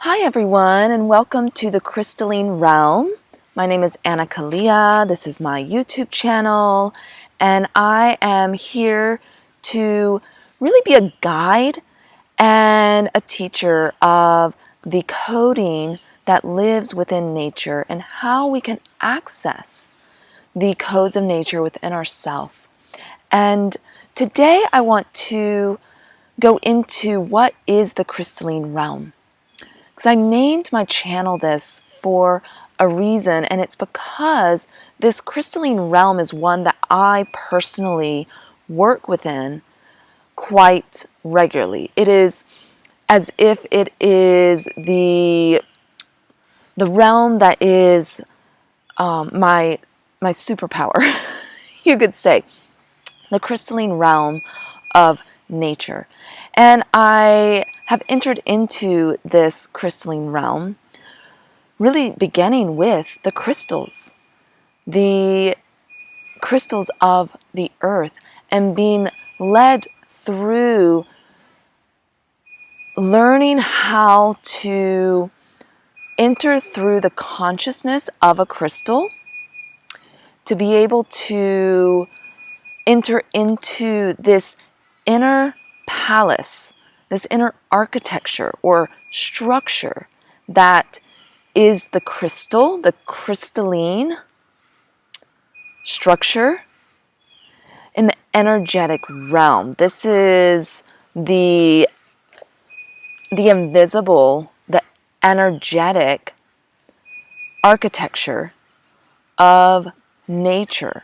Hi everyone, and welcome to the Crystalline Realm. My name is AnnA Kyleah. This is my YouTube channel, and I am here to really be a guide and a teacher of the coding that lives within nature and how we can access the codes of nature within ourselves. And today I want to go into what is the Crystalline Realm. Because I named my channel this for a reason, and it's because this crystalline realm is one that I personally work within quite regularly. It is as if it is the realm that is my superpower, you could say, the crystalline realm of nature. And I have entered into this crystalline realm really beginning with the crystals of the earth, and being led through learning how to enter through the consciousness of a crystal to be able to enter into this inner palace, this inner architecture or structure that is the crystal, the crystalline structure in the energetic realm. This is the invisible, the energetic architecture of nature,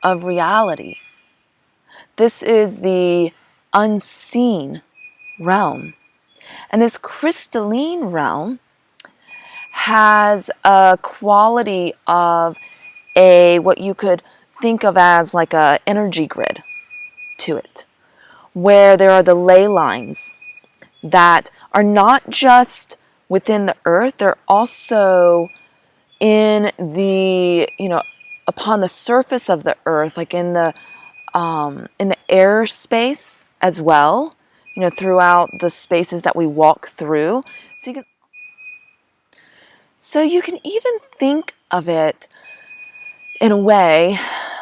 of reality. This is the unseen realm. And this crystalline realm has a quality of what you could think of as like a energy grid to it, where there are the ley lines that are not just within the earth, they're also in the, upon the surface of the earth, like in the air space as well, throughout the spaces that we walk through. So you can even think of it in a way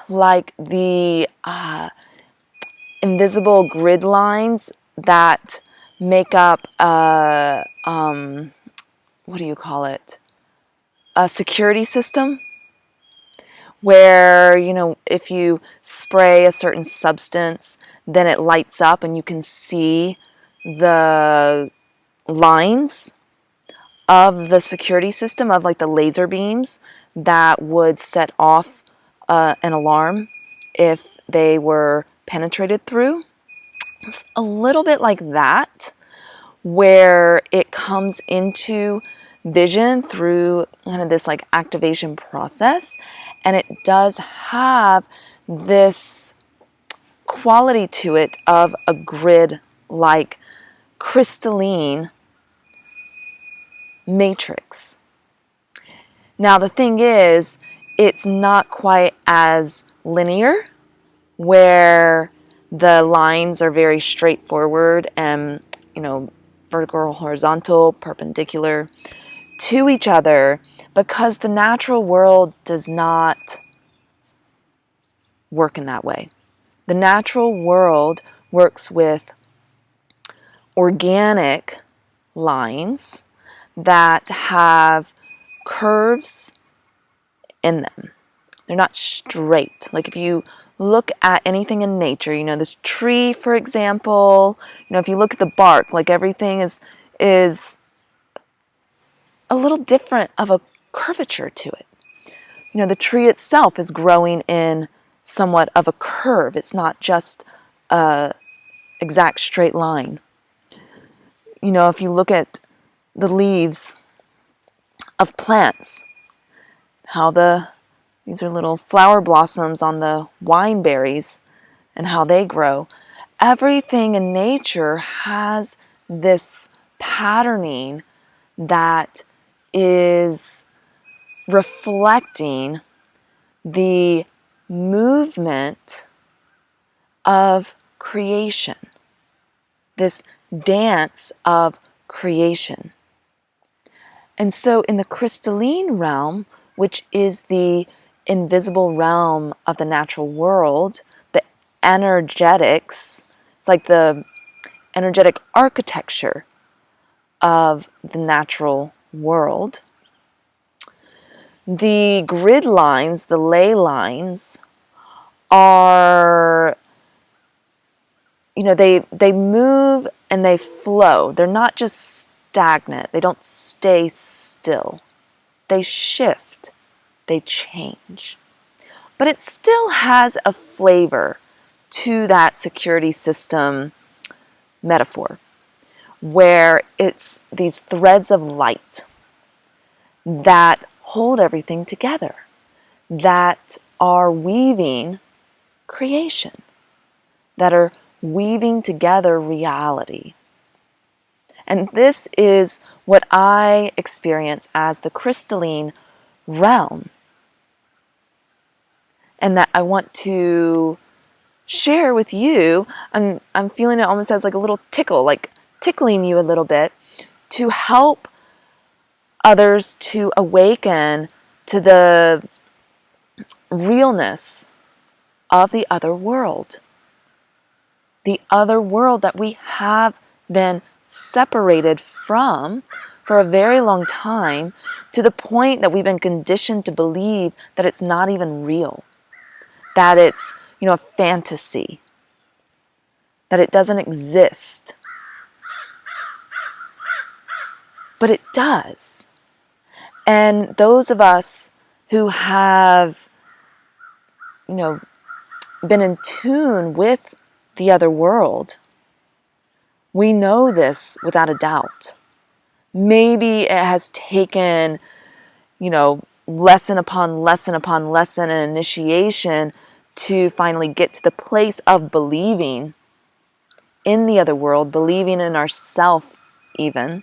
like the invisible grid lines that make up what do you call it? A security system, where, if you spray a certain substance, then it lights up and you can see the lines of the security system, of like the laser beams that would set off an alarm if they were penetrated through. It's a little bit like that, where it comes into vision through kind of this like activation process, and it does have this quality to it of a grid like crystalline matrix. Now the thing is, it's not quite as linear, where the lines are very straightforward and, vertical, horizontal, perpendicular to each other, because the natural world does not work in that way. The natural world works with organic lines that have curves in them. They're not straight. Like if you look at anything in nature, this tree, for example, if you look at the bark, like everything is a little different of a curvature to it. The tree itself is growing in somewhat of a curve. It's not just a exact straight line. If you look at the leaves of plants, how these are little flower blossoms on the wine berries and how they grow. Everything in nature has this patterning that is reflecting the movement of creation, this dance of creation. And so in the crystalline realm, which is the invisible realm of the natural world, the energetics, it's like the energetic architecture of the natural world. The grid lines, the ley lines, are, they move and they flow. They're not just stagnant. They don't stay still. They shift. They change. But it still has a flavor to that security system metaphor, where it's these threads of light that hold everything together, that are weaving creation, that are weaving together reality. And this is what I experience as the crystalline realm, and that I want to share with you. I'm feeling it almost as like a little tickle, like tickling you a little bit, to help others to awaken to the realness of the other world. The other world that we have been separated from for a very long time, to the point that we've been conditioned to believe that it's not even real, that it's, a fantasy, that it doesn't exist. But it does. And those of us who have, been in tune with the other world, we know this without a doubt. Maybe it has taken, lesson upon lesson upon lesson and initiation to finally get to the place of believing in the other world, believing in ourself even.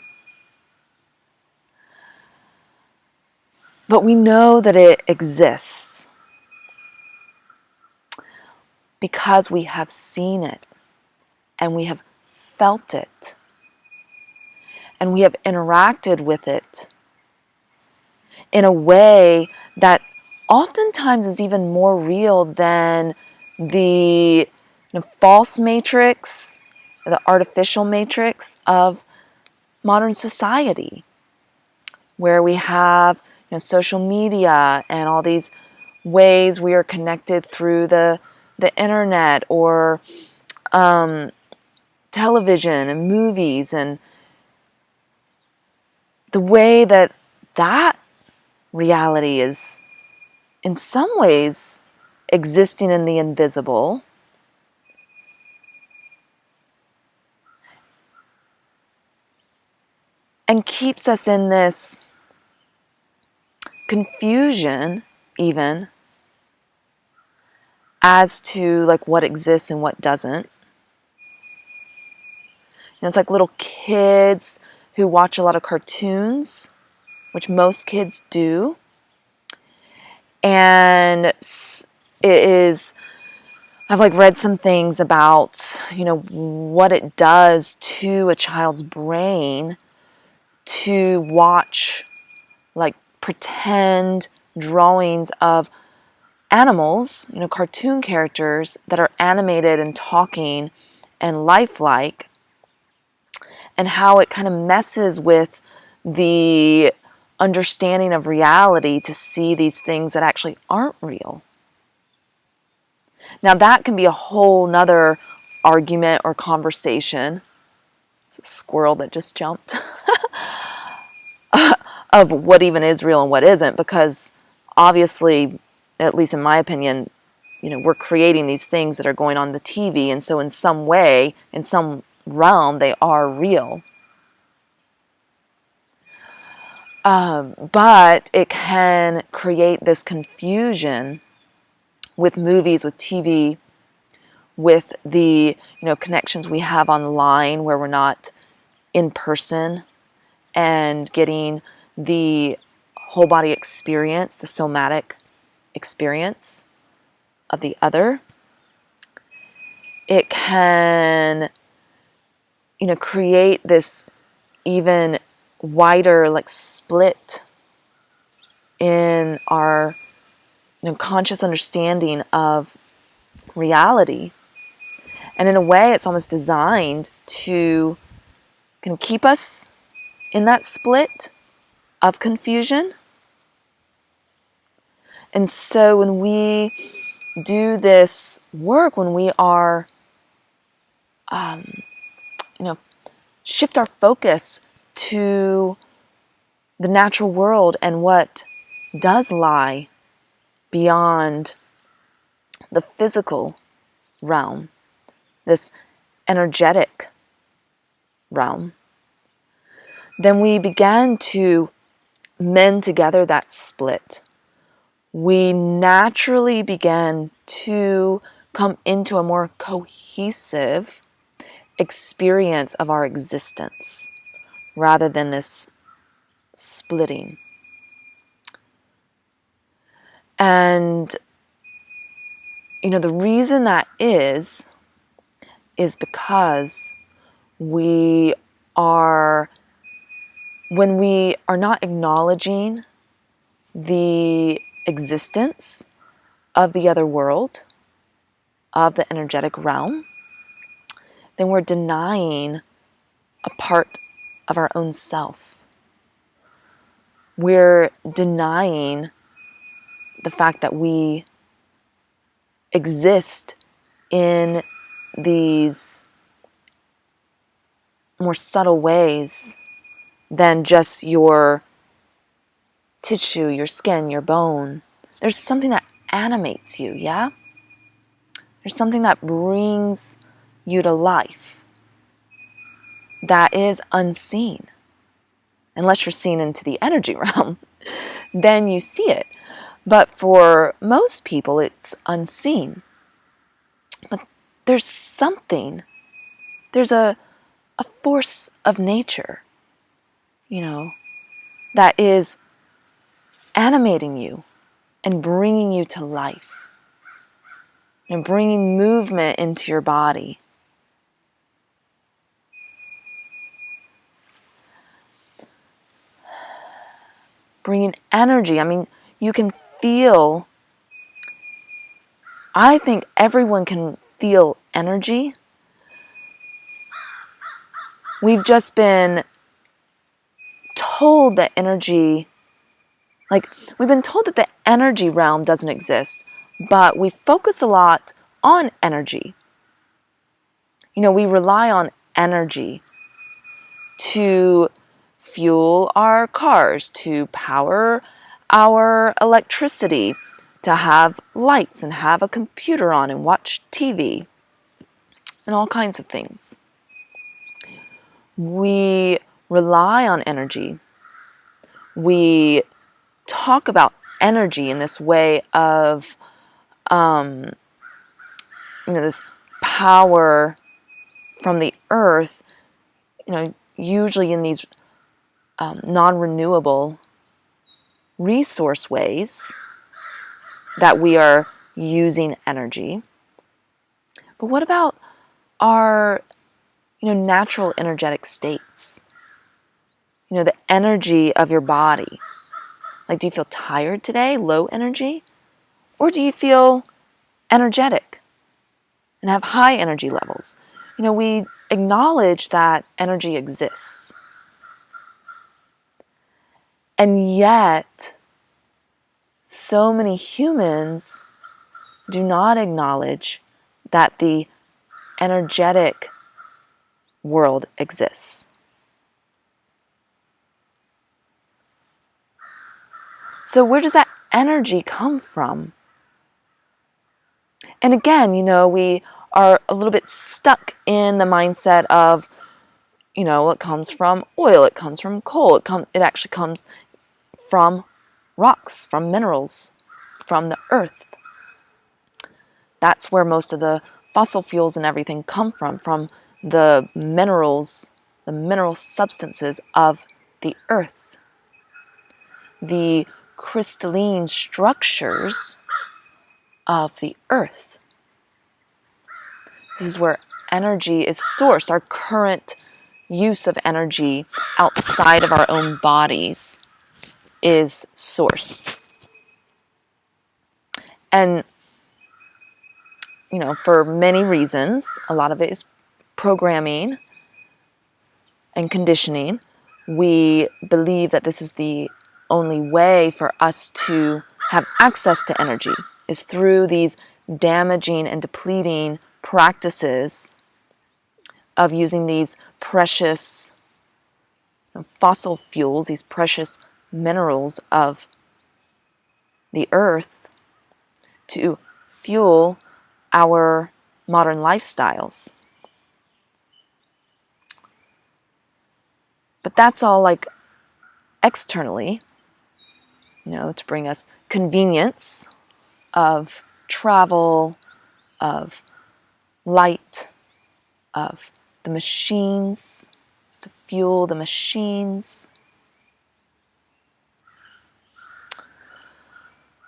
But we know that it exists because we have seen it, and we have felt it, and we have interacted with it in a way that oftentimes is even more real than the false matrix, the artificial matrix of modern society, where we have social media and all these ways we are connected through the internet, or television and movies, and the way that reality is in some ways existing in the invisible, and keeps us in this confusion even as to like what exists and what doesn't. It's like little kids who watch a lot of cartoons, which most kids do. And I've read some things about, what it does to a child's brain to watch pretend drawings of animals, cartoon characters that are animated and talking and lifelike, and how it kind of messes with the understanding of reality to see these things that actually aren't real. Now that can be a whole nother argument or conversation. It's a squirrel that just jumped. Of what even is real and what isn't, because obviously, at least in my opinion, we're creating these things that are going on the TV, and so in some way, in some realm, they are real. But it can create this confusion with movies, with TV, with the connections we have online where we're not in person and getting the whole body experience, the somatic experience of the other. It can, create this even wider like split in our conscious understanding of reality. And in a way, it's almost designed to kind of keep us in that split of confusion. And so when we do this work, when we are, shift our focus to the natural world and what does lie beyond the physical realm, this energetic realm, then we began to mend together that split. We naturally began to come into a more cohesive experience of our existence rather than this splitting. And the reason that is because when we are not acknowledging the existence of the other world, of the energetic realm, then we're denying a part of our own self. We're denying the fact that we exist in these more subtle ways than just your tissue, your skin, your bone. There's something that animates you, yeah? There's something that brings you to life that is unseen. Unless you're seen into the energy realm, then you see it. But for most people, it's unseen. But there's something, there's a force of nature, that is animating you and bringing you to life and bringing movement into your body. Bringing energy. I mean, you can feel, I think everyone can feel energy. We've just been told that energy, we've been told that the energy realm doesn't exist, but we focus a lot on energy. We rely on energy to fuel our cars, to power our electricity, to have lights and have a computer on and watch TV and all kinds of things. We rely on energy. We talk about energy in this way of, this power from the earth, usually in these non-renewable resource ways that we are using energy. But what about our, natural energetic states? The energy of your body. Do you feel tired today, low energy? Or do you feel energetic and have high energy levels? We acknowledge that energy exists. And yet, so many humans do not acknowledge that the energetic world exists. So where does that energy come from? And again, we are a little bit stuck in the mindset of, it comes from oil, it comes from coal, it actually comes from rocks, from minerals, from the earth. That's where most of the fossil fuels and everything come from the minerals, the mineral substances of the earth. The crystalline structures of the earth. This is where energy is sourced. Our current use of energy outside of our own bodies is sourced. And, for many reasons, a lot of it is programming and conditioning. We believe that this is the only way for us to have access to energy, is through these damaging and depleting practices of using these precious fossil fuels, these precious minerals of the earth to fuel our modern lifestyles. But that's all like externally, to bring us convenience of travel, of light, of the machines, to fuel the machines.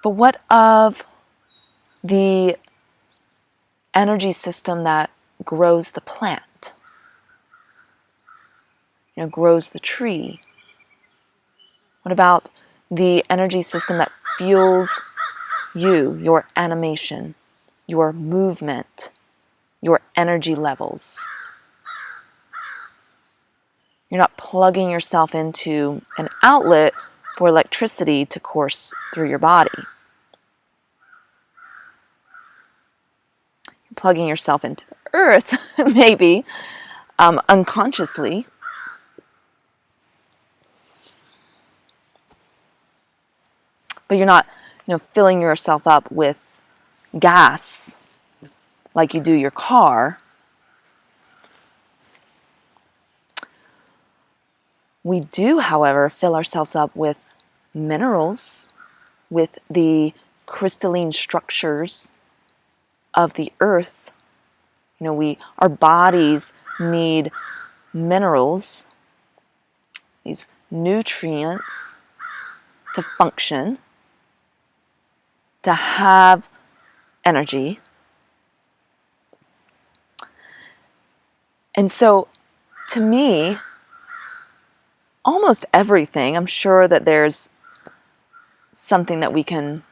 But what of the energy system that grows the plant, grows the tree? What about the energy system that fuels you, your animation, your movement, your energy levels? You're not plugging yourself into an outlet for electricity to course through your body. You're plugging yourself into the earth, maybe, unconsciously. But you're not, filling yourself up with gas like you do your car. We do, however, fill ourselves up with minerals, with the crystalline structures of the earth. Our bodies need minerals, these nutrients, to function, to have energy. And so, to me, almost everything, I'm sure that there's something that we can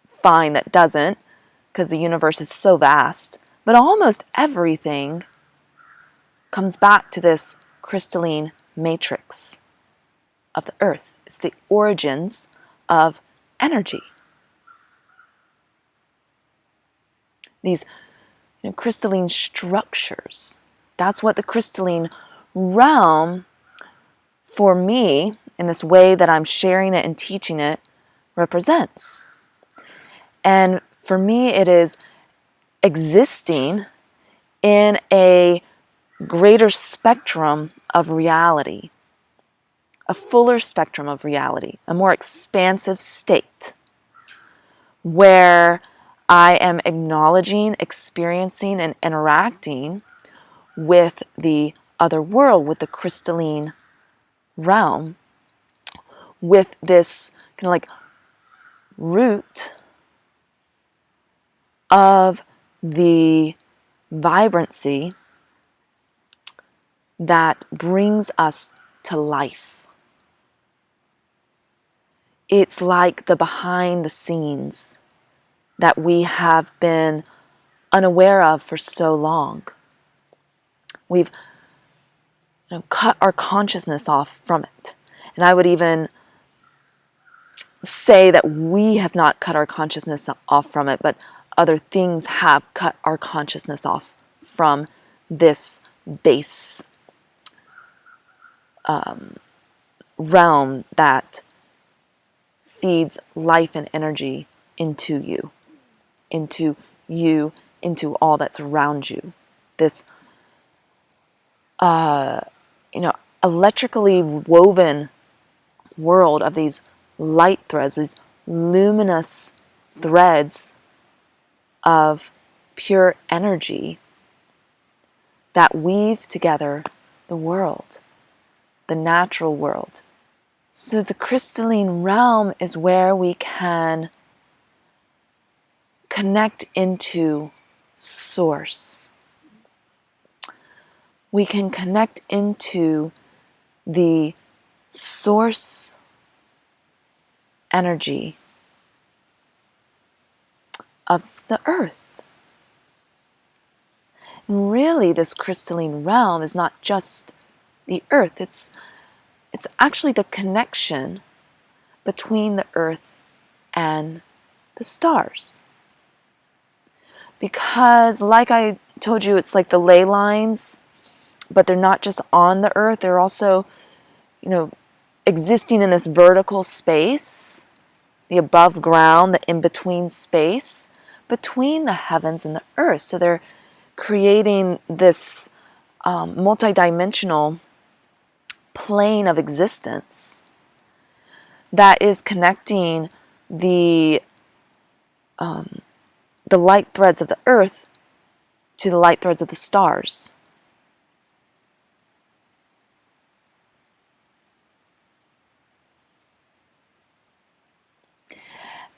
find that doesn't, because the universe is so vast, but almost everything comes back to this crystalline matrix of the earth. It's the origins of energy. These crystalline structures. That's what the crystalline realm, for me, in this way that I'm sharing it and teaching it, represents. And for me, it is existing in a greater spectrum of reality, a fuller spectrum of reality, a more expansive state, where I am acknowledging, experiencing, and interacting with the other world, with the crystalline realm, with this kind of like root of the vibrancy that brings us to life. It's like the behind the scenes that we have been unaware of for so long. We've cut our consciousness off from it. And I would even say that we have not cut our consciousness off from it, but other things have cut our consciousness off from this base realm that feeds life and energy into you, into all that's around you. This electrically woven world of these light threads, these luminous threads of pure energy that weave together the world, the natural world. So the crystalline realm is where we can connect into source. we can connect into the source energy of the earth. And really, this crystalline realm is not just the earth, it's actually the connection between the earth and the stars. Because, like I told you, it's like the ley lines, but they're not just on the earth, they're also, existing in this vertical space, the above ground, the in-between space, between the heavens and the earth. So they're creating this multidimensional plane of existence that is connecting the light threads of the earth to the light threads of the stars.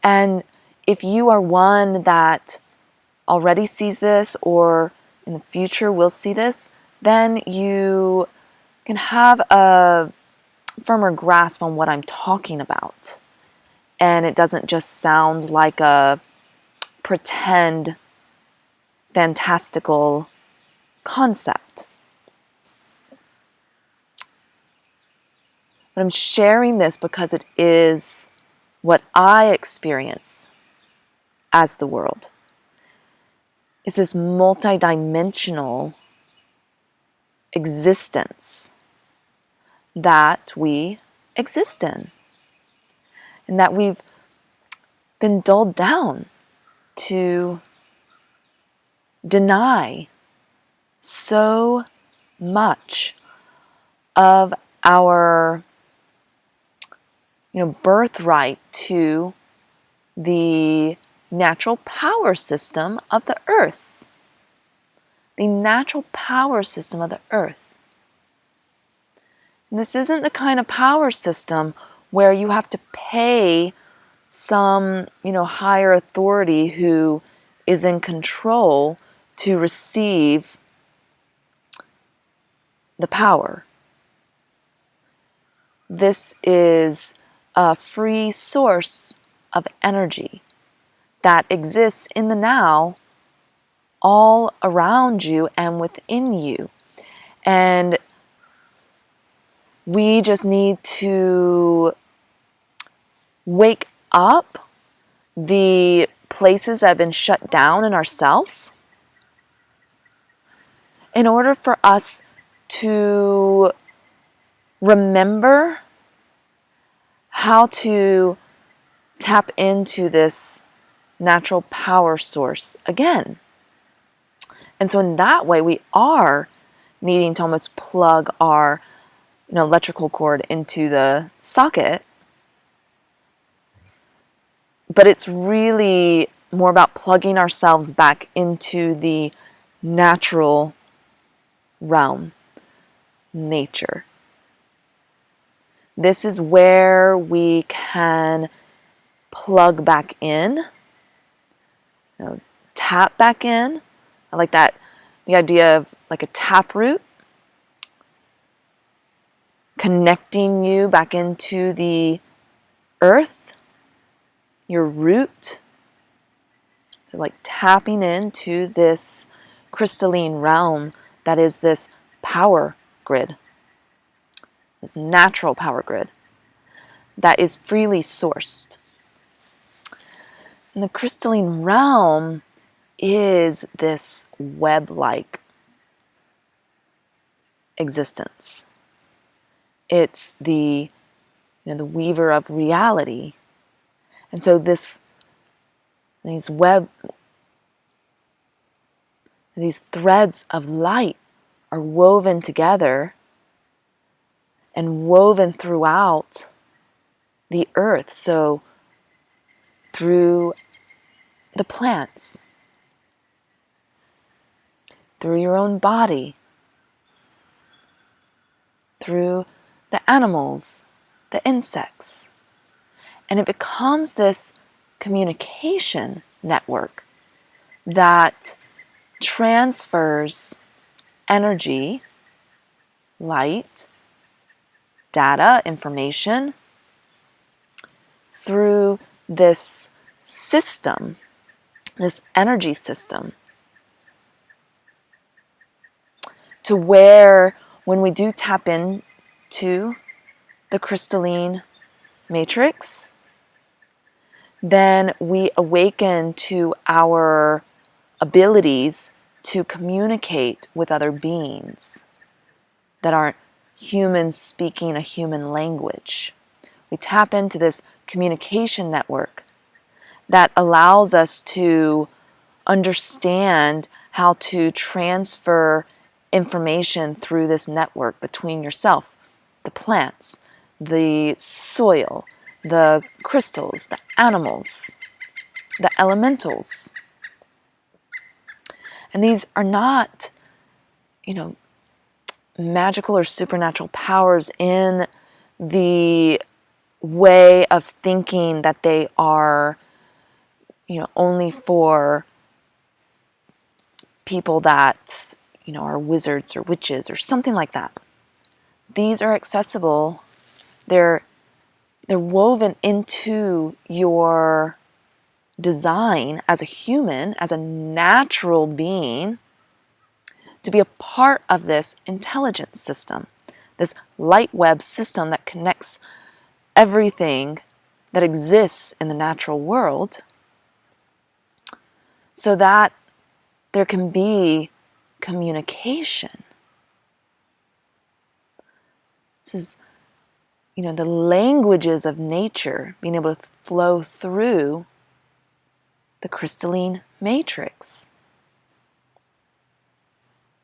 And if you are one that already sees this, or in the future will see this, then you can have a firmer grasp on what I'm talking about. And it doesn't just sound like a pretend fantastical concept. But I'm sharing this because it is what I experience as the world. Is this multidimensional existence that we exist in, and that we've been dulled down to deny so much of our birthright to the natural power system of the earth. The natural power system of the earth. And this isn't the kind of power system where you have to pay some, higher authority who is in control to receive the power. This is a free source of energy that exists in the now, all around you and within you. And we just need to wake up the places that have been shut down in ourselves in order for us to remember how to tap into this natural power source again. And so in that way, we are needing to almost plug our electrical cord into the socket. But it's really more about plugging ourselves back into the natural realm, nature. This is where we can plug back in, tap back in. I like that, the idea of like a taproot, connecting you back into the earth, your root. So like tapping into this crystalline realm that is this power grid, this natural power grid that is freely sourced. And the crystalline realm is this web-like existence. It's the weaver of reality. And so these threads of light are woven together and woven throughout the earth. So through the plants, through your own body, through the animals, the insects. And it becomes this communication network that transfers energy light, data, information through this system, this energy system, to where when we do tap into the crystalline matrix, then we awaken to our abilities to communicate with other beings that aren't humans speaking a human language. We tap into this communication network that allows us to understand how to transfer information through this network between yourself, the plants, the soil, the crystals, the animals, the elementals. And these are not, magical or supernatural powers in the way of thinking that they are, only for people that, are wizards or witches or something like that. These are accessible. They're woven into your design as a human, as a natural being, to be a part of this intelligence system, this light web system that connects everything that exists in the natural world, so that there can be communication. This is, the languages of nature being able to flow through the crystalline matrix,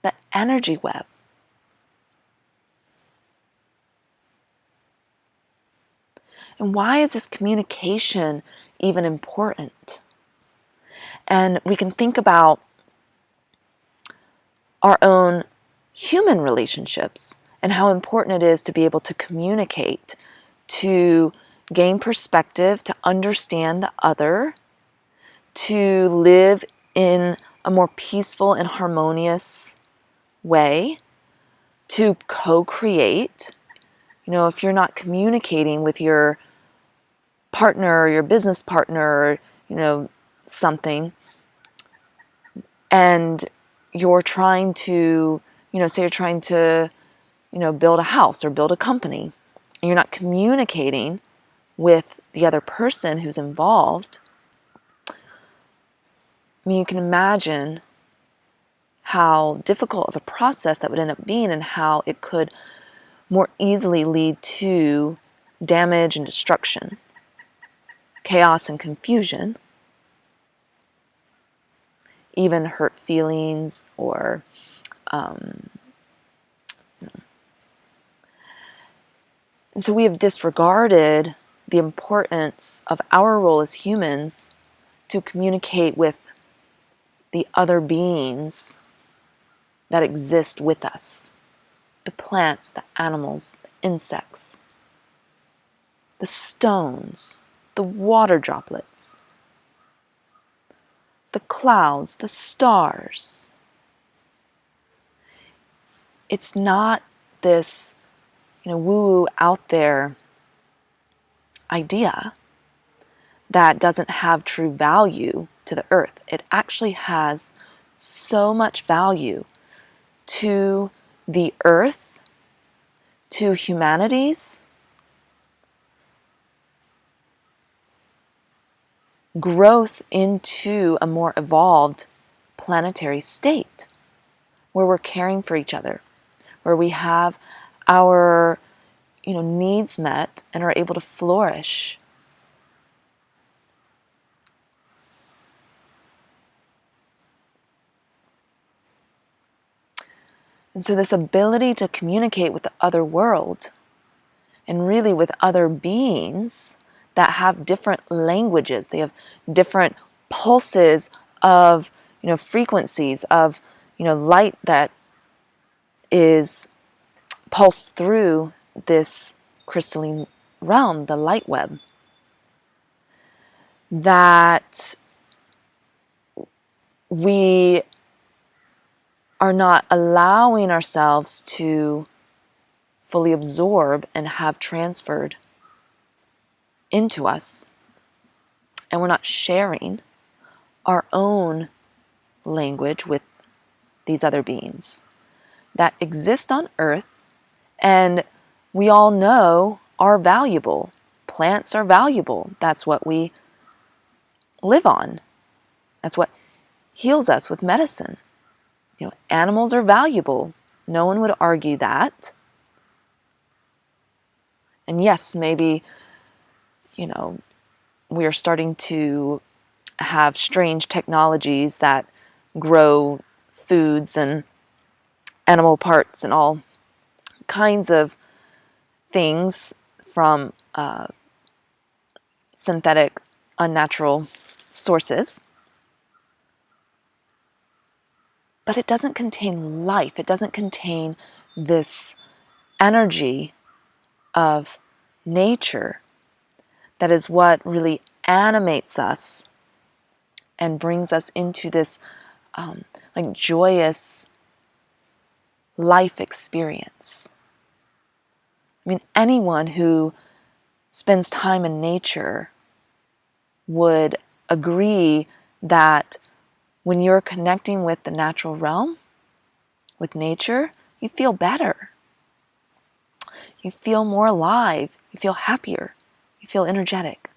the energy web. And why is this communication even important? And we can think about our own human relationships and how important it is to be able to communicate, to gain perspective, to understand the other, to live in a more peaceful and harmonious way, to co-create. If you're not communicating with your partner or your business partner or, something, and you're trying to, say you're trying to, build a house or build a company, and you're not communicating with the other person who's involved, you can imagine how difficult of a process that would end up being, and how it could more easily lead to damage and destruction, chaos and confusion, even hurt feelings or and so we have disregarded the importance of our role as humans to communicate with the other beings that exist with us. The plants, the animals, the insects, the stones, the water droplets, the clouds, the stars. It's not this, woo-woo out there idea that doesn't have true value to the earth. It actually has so much value to the earth, to humanity's growth into a more evolved planetary state, where we're caring for each other, where we have our needs met and are able to flourish. And so this ability to communicate with the other world, and really with other beings that have different languages, they have different pulses of, frequencies of, light that is pulsed through this crystalline realm, the light web, that we are not allowing ourselves to fully absorb and have transferred into us. And we're not sharing our own language with these other beings that exist on Earth, and we all know are valuable. Plants are valuable. That's what we live on. That's what heals us with medicine. Animals are valuable. No one would argue that. And yes, maybe, we are starting to have strange technologies that grow foods and animal parts and all kinds of things from synthetic, unnatural sources. But it doesn't contain life. It doesn't contain this energy of nature that is what really animates us and brings us into this joyous life experience. I mean, anyone who spends time in nature would agree that when you're connecting with the natural realm, with nature, you feel better. You feel more alive. You feel happier. You feel energetic.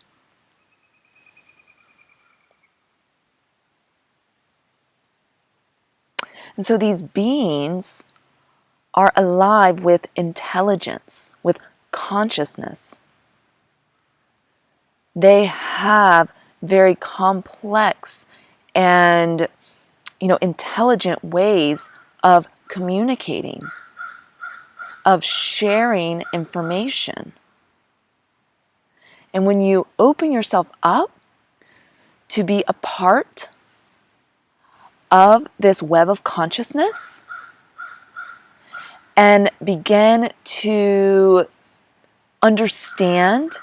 And so these beings are alive with intelligence, with consciousness. They have very complex and intelligent ways of communicating, of sharing information. And when you open yourself up to be a part of this web of consciousness and begin to understand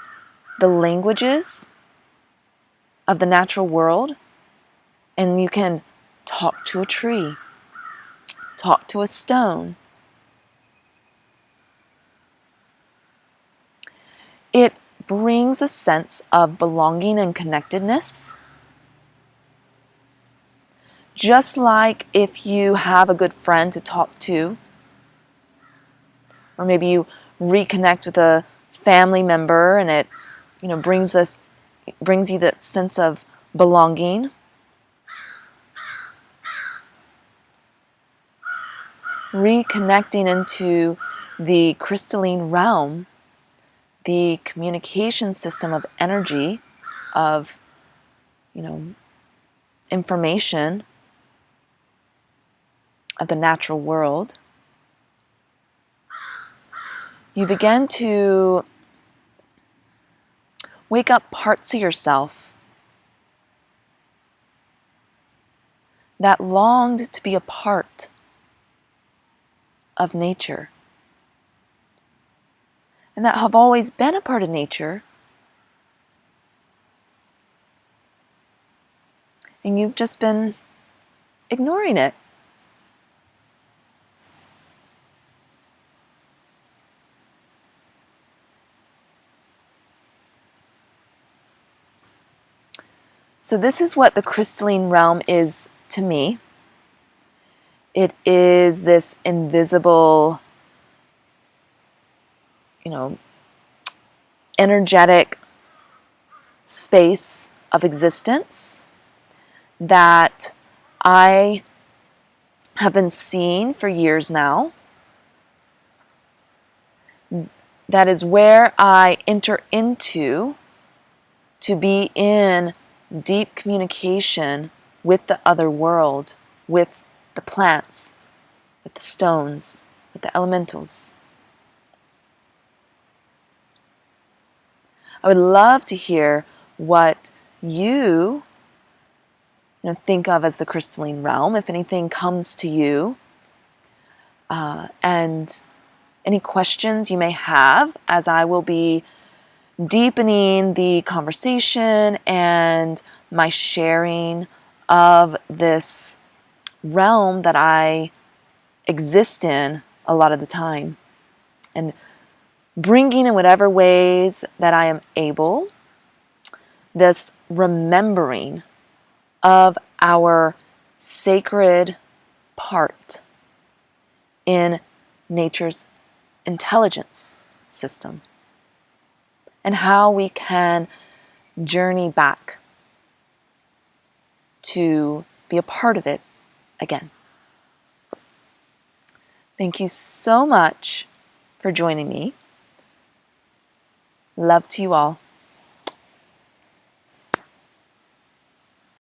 the languages of the natural world, and you can talk to a tree, talk to a stone. It brings a sense of belonging and connectedness. Just like if you have a good friend to talk to, or maybe you reconnect with a family member and it brings you that sense of belonging. Reconnecting into the crystalline realm, the communication system of energy, of information of the natural world, you begin to wake up parts of yourself that longed to be a part of nature and that have always been a part of nature, and you've just been ignoring it. So this is what the crystalline realm is to me. It is this invisible, energetic space of existence that I have been seeing for years now. That is where I enter into to be in deep communication with the other world, with the plants, with the stones, with the elementals. I would love to hear what you think of as the crystalline realm, if anything comes to you, and any questions you may have, as I will be deepening the conversation and my sharing of this realm that I exist in a lot of the time. and bringing in whatever ways that I am able this remembering of our sacred part in nature's intelligence system, and how we can journey back to be a part of it again. Thank you so much for joining me. Love to you all.